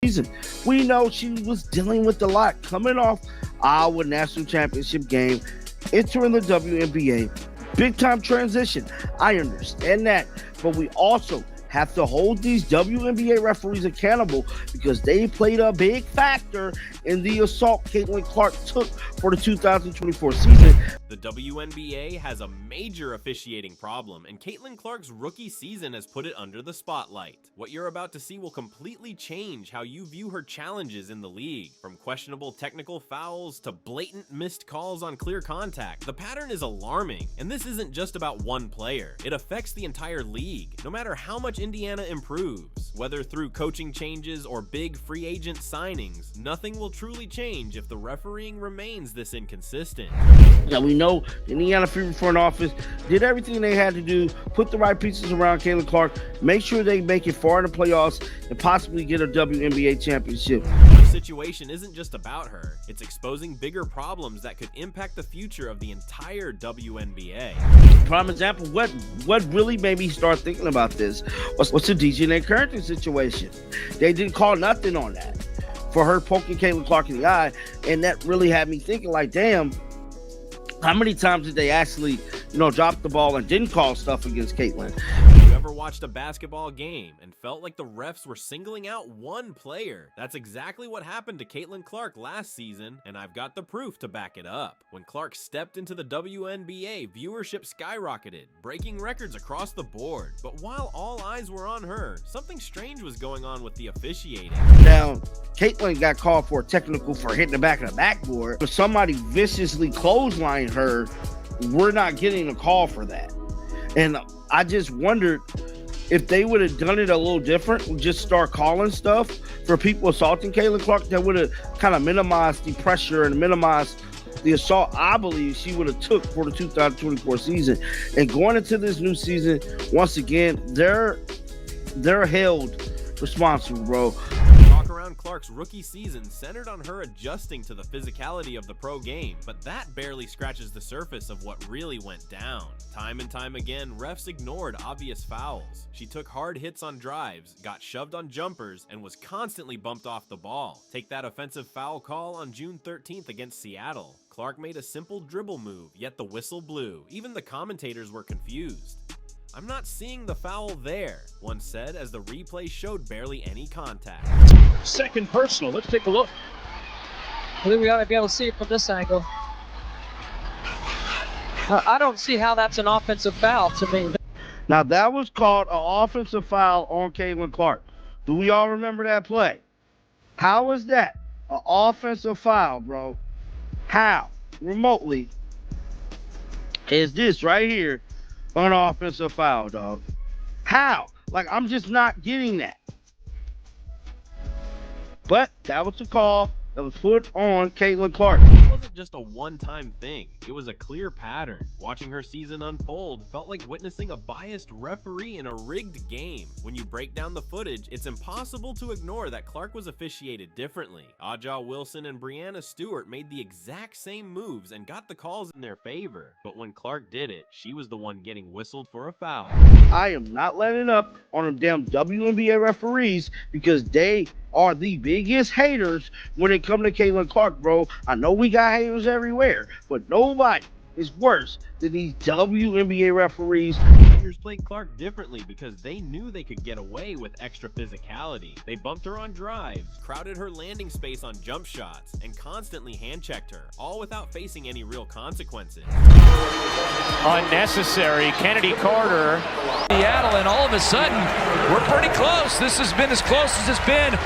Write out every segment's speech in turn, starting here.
season. We know she was dealing with a lot coming off Iowa National Championship game, entering the WNBA. Big time transition. I understand that, but we also have to hold these WNBA referees accountable because they played a big factor in the assault Caitlin Clark took for the 2024 season. The WNBA has a major officiating problem, and Caitlin Clark's rookie season has put it under the spotlight. What you're about to see will completely change how you view her challenges in the league. From questionable technical fouls to blatant missed calls on clear contact, the pattern is alarming, and this isn't just about one player. It affects the entire league. No matter how much Indiana improves, whether through coaching changes or big free agent signings, nothing will truly change if the refereeing remains this inconsistent. Yeah, we know the Indiana Fever front office did everything they had to do, put the right pieces around Caitlin Clark, make sure they make it far in the playoffs, and possibly get a WNBA championship. Her situation isn't just about her, it's exposing bigger problems that could impact the future of the entire WNBA. Prime example, what really made me start thinking about this was the DJ Currington situation. They didn't call nothing on that for her poking Caitlin Clark in the eye, and that really had me thinking, like, damn, how many times did they actually, drop the ball and didn't call stuff against Caitlin? You ever watched a basketball game and felt like the refs were singling out one player? That's exactly what happened to Caitlin Clark last season, and I've got the proof to back it up. When Clark stepped into the WNBA, viewership skyrocketed, breaking records across the board. But while all eyes were on her, something strange was going on with the officiating. Now, Caitlin got called for a technical for hitting the back of the backboard, but somebody viciously clotheslined her. We're not getting a call for that. And I just wondered if they would have done it a little different, just start calling stuff for people assaulting Caitlin Clark, that would have kind of minimized the pressure and minimized the assault I believe she would have took for the 2024 season. And going into this new season, once again, they're held responsible, bro. Around Clark's rookie season centered on her adjusting to the physicality of the pro game, but that barely scratches the surface of what really went down. Time and time again, refs ignored obvious fouls. She took hard hits on drives, got shoved on jumpers, and was constantly bumped off the ball. Take that offensive foul call on June 13th against Seattle. Clark made a simple dribble move, yet the whistle blew. Even the commentators were confused. "I'm not seeing the foul there," one said as the replay showed barely any contact. Second personal, let's take a look. I think we gotta be able to see it from this angle. I don't see how that's an offensive foul to me. Now, that was called an offensive foul on Caitlin Clark. Do we all remember that play? How is that an offensive foul, bro? How remotely is this right here an offensive foul, dog? How? Like, I'm just not getting that. But that was the call that was put on Caitlin Clark. It wasn't just a one-time thing. It was a clear pattern. Watching her season unfold felt like witnessing a biased referee in a rigged game. When you break down the footage, it's impossible to ignore that Clark was officiated differently. Aja Wilson and Brianna Stewart made the exact same moves and got the calls in their favor. But when Clark did it, she was the one getting whistled for a foul. I am not letting up on them damn WNBA referees because they are the biggest haters when it comes to Caitlin Clark, bro. I know we got haters everywhere, but nobody is worse than these WNBA referees. Players played Clark differently because they knew they could get away with extra physicality. They bumped her on drives, crowded her landing space on jump shots, and constantly hand-checked her, all without facing any real consequences. Unnecessary. Kennedy Carter. Seattle, and all of a sudden, we're pretty close. This has been as close as it's been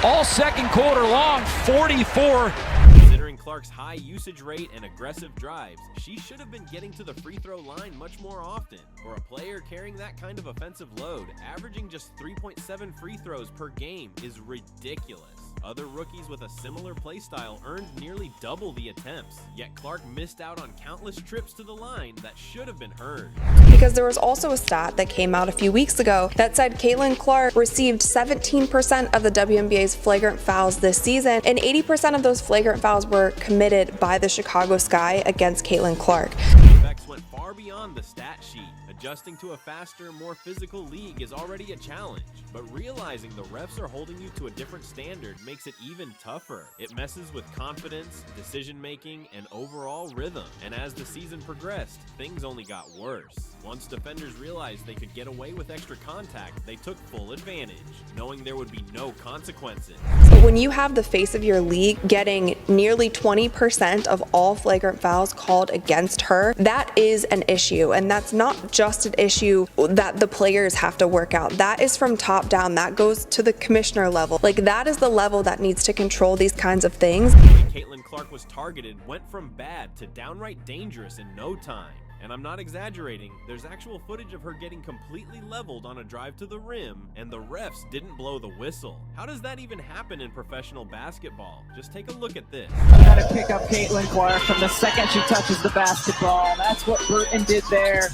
all second quarter long, 44. Considering Clark's high usage rate and aggressive drives, she should have been getting to the free throw line much more often. For a player carrying that kind of offensive load, averaging just 3.7 free throws per game is ridiculous. Other rookies with a similar playstyle earned nearly double the attempts, yet Clark missed out on countless trips to the line that should have been hers. Because there was also a stat that came out a few weeks ago that said Caitlin Clark received 17% of the WNBA's flagrant fouls this season, and 80% of those flagrant fouls were committed by the Chicago Sky against Caitlin Clark. The effects went far beyond the stat sheet. A Adjusting to a faster, more physical league is already a challenge, but realizing the refs are holding you to a different standard makes it even tougher. It messes with confidence, decision-making, and overall rhythm. And as the season progressed, things only got worse. Once defenders realized they could get away with extra contact, they took full advantage, knowing there would be no consequences. But when you have the face of your league getting nearly 20% of all flagrant fouls called against her, that is an issue. And that's not just an issue that the players have to work out. That is from top down. That goes to the commissioner level. Like, that is the level that needs to control these kinds of things. Caitlin Clark was targeted went from bad to downright dangerous in no time. And I'm not exaggerating, there's actual footage of her getting completely leveled on a drive to the rim, and the refs didn't blow the whistle. How does that even happen in professional basketball? Just take a look at this. I gotta pick up Caitlin Clark from the second she touches the basketball. That's what Burton did there.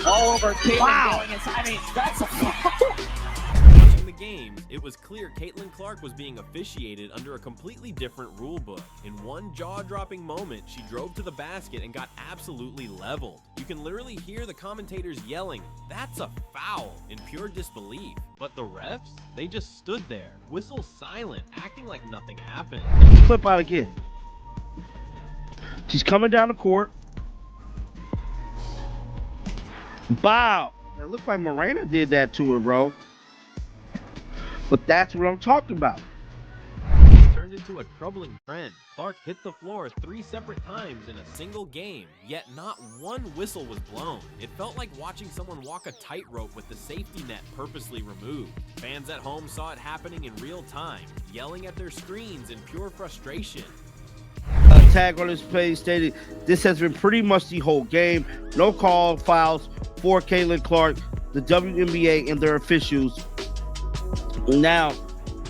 All over Caitlin going inside. I mean, that's a foul. Watching the game, it was clear Caitlin Clark was being officiated under a completely different rule book. In one jaw-dropping moment, she drove to the basket and got absolutely leveled. You can literally hear the commentators yelling, "That's a foul," in pure disbelief. But the refs, they just stood there, whistle silent, acting like nothing happened. Flip out again. She's coming down the court. Bow. It looked like Morena did that to her, bro. But that's what I'm talking about. Turned into a troubling trend. Clark hit the floor 3 separate times in a single game, yet not one whistle was blown. It felt like watching someone walk a tightrope with the safety net purposely removed. Fans at home saw it happening in real time, yelling at their screens in pure frustration. A tag on this page stated, "This has been pretty much the whole game. No call fouls for Caitlin Clark. The WNBA and their officials now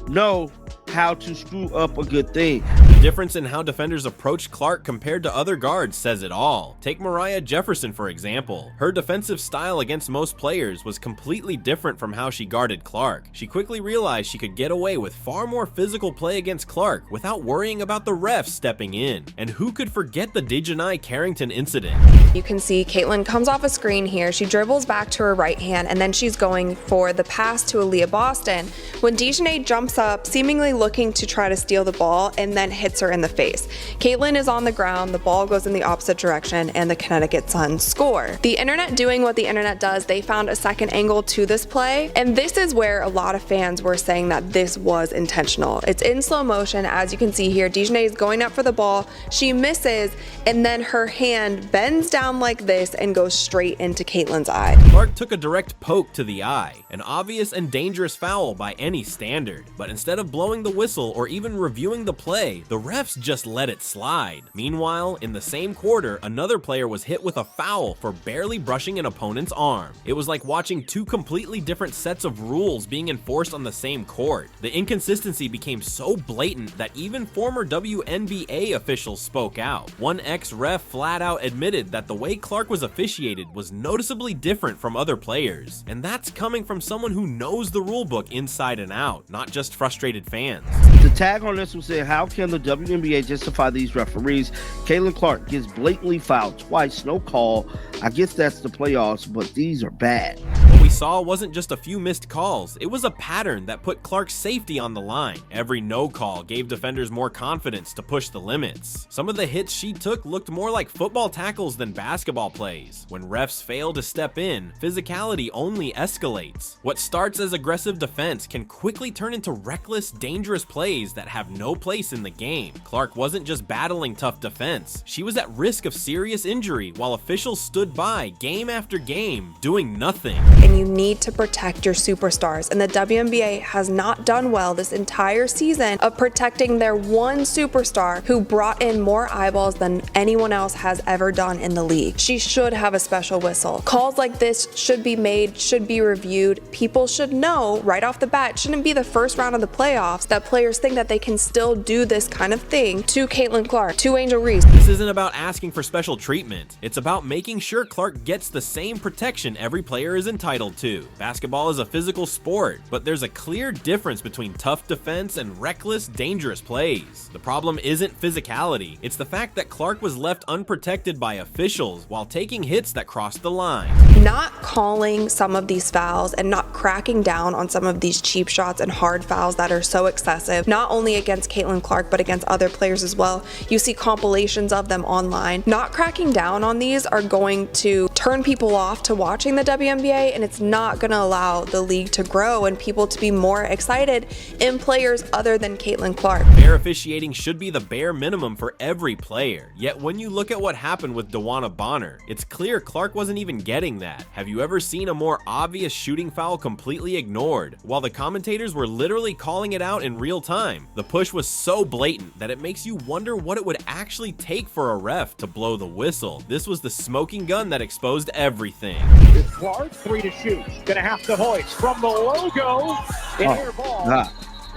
know how to screw up a good thing." The difference in how defenders approached Clark compared to other guards says it all. Take Mariah Jefferson, for example. Her defensive style against most players was completely different from how she guarded Clark. She quickly realized she could get away with far more physical play against Clark without worrying about the refs stepping in. And who could forget the Dejanai Carrington incident? You can see Caitlin comes off a screen here. She dribbles back to her right hand, and then she's going for the pass to Aaliyah Boston when Dejanai jumps up, seemingly looking to try to steal the ball, and then hits her in the face. Caitlin is on the ground, the ball goes in the opposite direction, and the Connecticut Sun score. The internet doing what the internet does, they found a second angle to this play, and this is where a lot of fans were saying that this was intentional. It's in slow motion, as you can see here. Dejanai is going up for the ball, she misses, and then her hand bends down like this and goes straight into Caitlin's eye. Clark took a direct poke to the eye, an obvious and dangerous foul by any standard. But instead of blowing the whistle or even reviewing the play, the refs just let it slide. Meanwhile, in the same quarter, another player was hit with a foul for barely brushing an opponent's arm. It was like watching 2 completely different sets of rules being enforced on the same court. The inconsistency became so blatant that even former WNBA officials spoke out. One ex-ref flat out admitted that the way Clark was officiated was noticeably different from other players. And that's coming from someone who knows the rulebook inside and out, not just frustrated fans. The tag on this will say, "How can the WNBA justify these referees? Caitlin Clark gets blatantly fouled twice, no call. I guess that's the playoffs, but these are bad." What we saw wasn't just a few missed calls, it was a pattern that put Clark's safety on the line. Every no call gave defenders more confidence to push the limits. Some of the hits she took looked more like football tackles than basketball plays. When refs fail to step in, physicality only escalates. What starts as aggressive defense can quickly turn into reckless, dangerous plays that have no place in the game. Clark wasn't just battling tough defense, she was at risk of serious injury while officials stood by game after game, doing nothing. And you need to protect your superstars, and the WNBA has not done well this entire season of protecting their one superstar who brought in more eyeballs than anyone else has ever done in the league. She should have a special whistle. Calls like this should be made, should be reviewed. People should know right off the bat, it shouldn't be the first round of the playoffs that players think that they can still do this kind of thing to Caitlin Clark, to Angel Reese. This isn't about asking for special treatment. It's about making sure Clark gets the same protection every player is entitled entitled to. Basketball is a physical sport, but there's a clear difference between tough defense and reckless, dangerous plays. The problem isn't physicality, it's the fact that Clark was left unprotected by officials while taking hits that crossed the line. Not calling some of these fouls and not cracking down on some of these cheap shots and hard fouls that are so excessive, not only against Caitlin Clark, but against other players as well. You see compilations of them online. Not cracking down on these are going to turn people off to watching the WNBA, and it's not going to allow the league to grow and people to be more excited in players other than Caitlin Clark. Fair officiating should be the bare minimum for every player. Yet when you look at what happened with Wnba Bonner, it's clear Clark wasn't even getting that. Have you ever seen a more obvious shooting foul completely ignored, while the commentators were literally calling it out in real time? The push was so blatant that it makes you wonder what it would actually take for a ref to blow the whistle. This was the smoking gun that exposed everything. It's Clark, 3 to shoot. Gonna have to hoist from the logo. An air ball.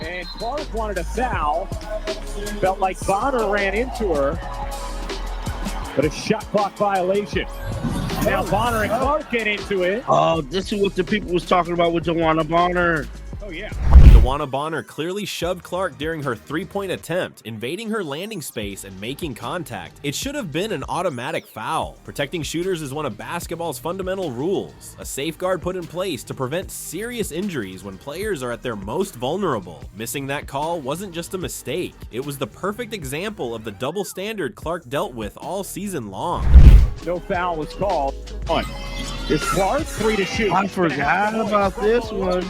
And Clark wanted a foul. Felt like Bonner ran into her. But a shot clock violation. Now Bonner and Clark get into it. Oh, this is what the people was talking about with Wnba Bonner. Oh, yeah. Wnba Bonner clearly shoved Clark during her three-point attempt, invading her landing space and making contact. It should have been an automatic foul. Protecting shooters is one of basketball's fundamental rules, a safeguard put in place to prevent serious injuries when players are at their most vulnerable. Missing that call wasn't just a mistake. It was the perfect example of the double standard Clark dealt with all season long. No foul was called. It's Clark, 3 to shoot. I forgot about this one.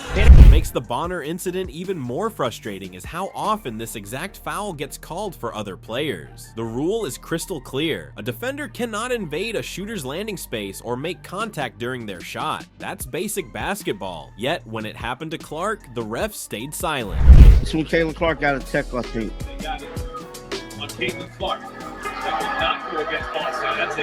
What makes the Bonner incident even more frustrating is how often this exact foul gets called for other players. The rule is crystal clear. A defender cannot invade a shooter's landing space or make contact during their shot. That's basic basketball. Yet, when it happened to Clark, the ref stayed silent. This when Caitlin Clark got a tech, I think. They got it on Caitlin Clark. Not go against Boston. That's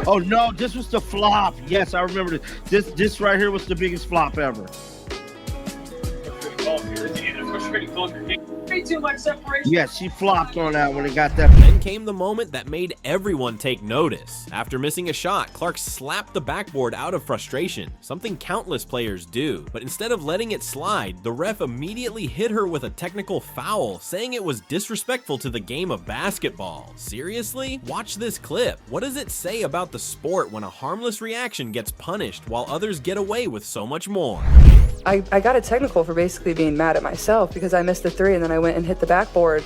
Oh no, this was the flop. Yes, I remember this. This right here was the biggest flop ever. Too much separation. Yes, she flopped on that when it got that. Then came the moment that made everyone take notice. After missing a shot, Clark slapped the backboard out of frustration, something countless players do. But instead of letting it slide, the ref immediately hit her with a technical foul, saying it was disrespectful to the game of basketball. Seriously? Watch this clip. What does it say about the sport when a harmless reaction gets punished while others get away with so much more? I got a technical for basically being mad at myself because I missed the 3 and then I went and hit the backboard,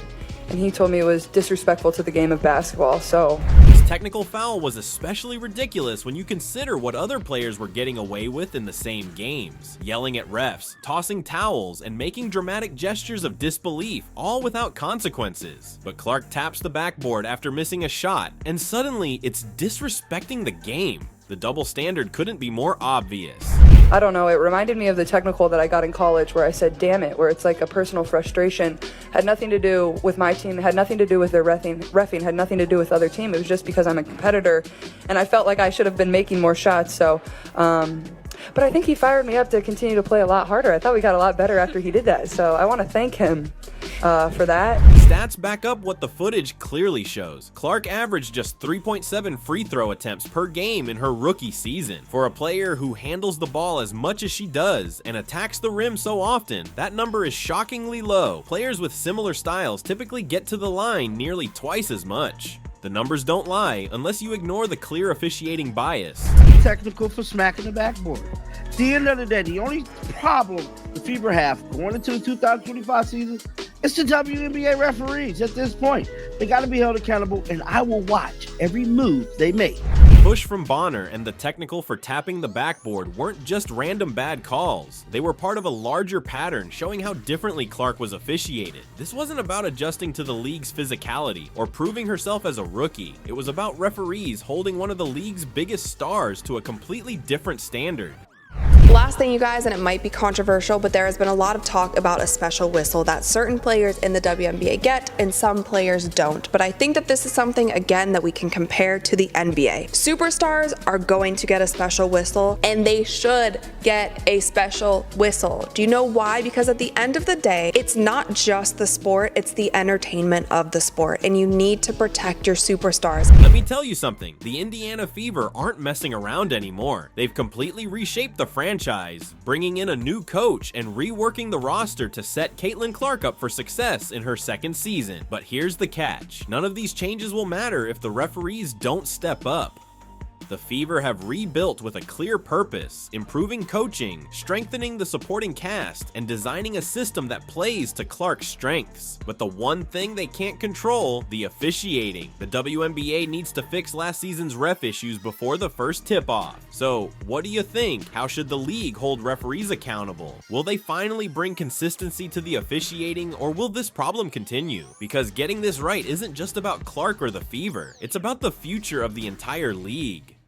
and he told me it was disrespectful to the game of basketball. So this technical foul was especially ridiculous when you consider what other players were getting away with in the same games. Yelling at refs, tossing towels, and making dramatic gestures of disbelief, all without consequences. But Clark taps the backboard after missing a shot, and suddenly it's disrespecting the game. The double standard couldn't be more obvious. I don't know, it reminded me of the technical that I got in college where I said, damn it, where it's like a personal frustration. Had nothing to do with my team, had nothing to do with their reffing, had nothing to do with other team. It was just because I'm a competitor and I felt like I should have been making more shots. So, but I think he fired me up to continue to play a lot harder. I thought we got a lot better after he did that. So I want to thank him for that. Stats back up what the footage clearly shows. Clark averaged just 3.7 free throw attempts per game in her rookie season. For a player who handles the ball as much as she does and attacks the rim so often, that number is shockingly low. Players with similar styles typically get to the line nearly twice as much. The numbers don't lie unless you ignore the clear officiating bias. Technical for smacking the backboard. At the end of the day, the only problem the Fever have going into the 2025 season is the WNBA referees at this point. They got to be held accountable, and I will watch every move they make. Push from Bonner and the technical for tapping the backboard weren't just random bad calls. They were part of a larger pattern showing how differently Clark was officiated. This wasn't about adjusting to the league's physicality or proving herself as a rookie. It was about referees holding one of the league's biggest stars to a completely different standard. Last thing, you guys, and it might be controversial, but there has been a lot of talk about a special whistle that certain players in the WNBA get and some players don't. But I think that this is something, again, that we can compare to the NBA. Superstars are going to get a special whistle, and they should get a special whistle. Do you know why? Because at the end of the day, it's not just the sport, it's the entertainment of the sport, and you need to protect your superstars. Let me tell you something, the Indiana Fever aren't messing around anymore. They've completely reshaped the franchise, bringing in a new coach and reworking the roster to set Caitlin Clark up for success in her second season. But here's the catch, none of these changes will matter if the referees don't step up. The Fever have rebuilt with a clear purpose, improving coaching, strengthening the supporting cast, and designing a system that plays to Clark's strengths. But the one thing they can't control, the officiating. The WNBA needs to fix last season's ref issues before the first tip-off. So, what do you think? How should the league hold referees accountable? Will they finally bring consistency to the officiating, or will this problem continue? Because getting this right isn't just about Clark or the Fever, it's about the future of the entire league.